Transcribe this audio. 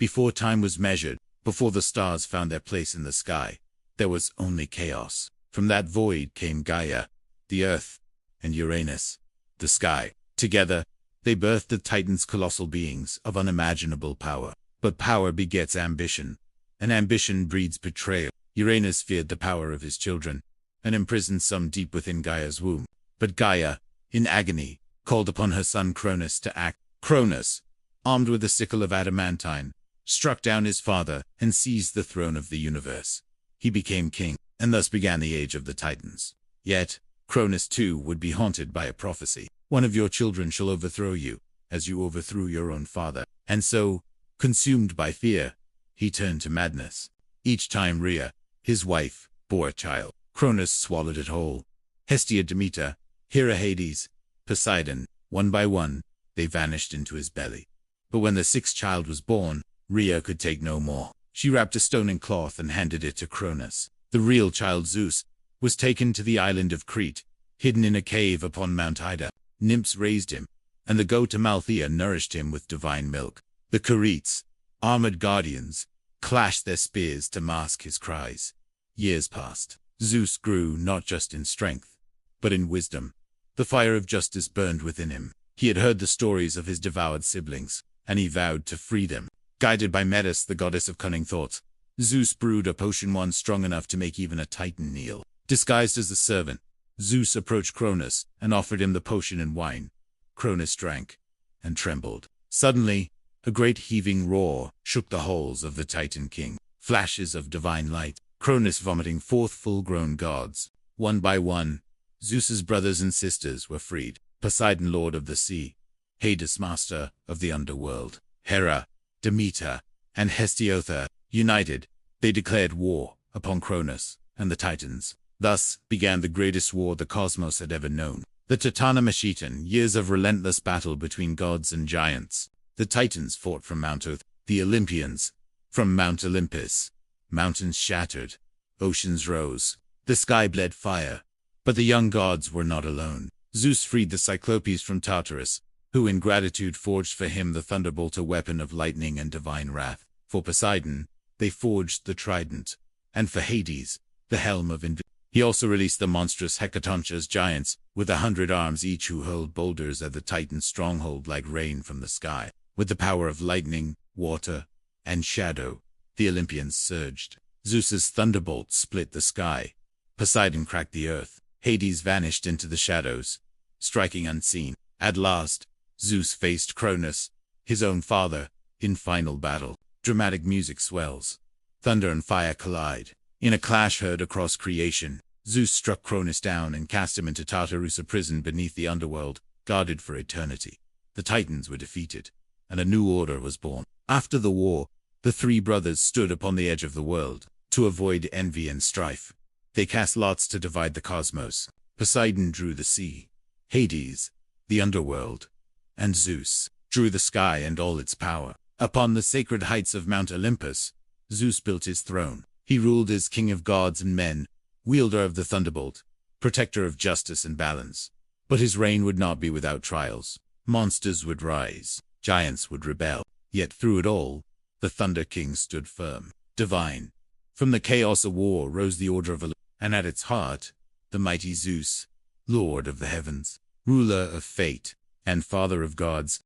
Before time was measured, before the stars found their place in the sky, there was only chaos. From that void came Gaia, the earth, and Uranus, the sky. Together, they birthed the Titans, colossal beings of unimaginable power. But power begets ambition, and ambition breeds betrayal. Uranus feared the power of his children, and imprisoned some deep within Gaia's womb. But Gaia, in agony, called upon her son Cronus to act. Cronus, armed with a sickle of adamantine, struck down his father and seized the throne of the universe. He became king, and thus began the age of the Titans. Yet, Cronus too would be haunted by a prophecy. One of your children shall overthrow you, as you overthrew your own father. And so, consumed by fear, he turned to madness. Each time Rhea, his wife, bore a child, Cronus swallowed it whole. Hestia, Demeter, Hera, Hades, Poseidon, one by one, they vanished into his belly. But when the sixth child was born, Rhea could take no more. She wrapped a stone in cloth and handed it to Cronus. The real child, Zeus, was taken to the island of Crete, hidden in a cave upon Mount Ida. Nymphs raised him, and the goat Amalthea nourished him with divine milk. The Curetes, armored guardians, clashed their spears to mask his cries. Years passed. Zeus grew not just in strength, but in wisdom. The fire of justice burned within him. He had heard the stories of his devoured siblings, and he vowed to free them. Guided by Metis, the goddess of cunning thoughts, Zeus brewed a potion, one strong enough to make even a Titan kneel. Disguised as a servant, Zeus approached Cronus and offered him the potion and wine. Cronus drank and trembled. Suddenly, a great heaving roar shook the halls of the Titan king. Flashes of divine light, Cronus vomiting forth full-grown gods. One by one, Zeus's brothers and sisters were freed. Poseidon, lord of the sea, Hades, master of the underworld, Hera, Demeter, and Hestiother, united, they declared war upon Cronus and the Titans. Thus began the greatest war the cosmos had ever known. The Titanomachetone, years of relentless battle between gods and giants. The Titans fought from Mount Earth, the Olympians from Mount Olympus. Mountains shattered, oceans rose, the sky bled fire. But the young gods were not alone. Zeus freed the Cyclopes from Tartarus, who in gratitude forged for him the thunderbolt, a weapon of lightning and divine wrath. For Poseidon, they forged the trident, and for Hades, the helm of invincibility. He also released the monstrous Hecatoncheires, giants, with 100 arms each, who hurled boulders at the Titan's stronghold like rain from the sky. With the power of lightning, water, and shadow, the Olympians surged. Zeus's thunderbolt split the sky. Poseidon cracked the earth. Hades vanished into the shadows, striking unseen. At last, Zeus faced Cronus, his own father, in final battle. Dramatic music swells. Thunder and fire collide. In a clash heard across creation, Zeus struck Cronus down and cast him into Tartarus, a prison beneath the underworld, guarded for eternity. The Titans were defeated, and a new order was born. After the war, the three brothers stood upon the edge of the world. To avoid envy and strife, they cast lots to divide the cosmos. Poseidon drew the sea, Hades, the underworld, and Zeus drew the sky and all its power. Upon the sacred heights of Mount Olympus, Zeus built his throne. He ruled as king of gods and men, wielder of the thunderbolt, protector of justice and balance. But his reign would not be without trials. Monsters would rise, giants would rebel. Yet through it all, the Thunder King stood firm, divine. From the chaos of war rose the order of Olympus, and at its heart, the mighty Zeus, lord of the heavens, ruler of fate, and father of gods.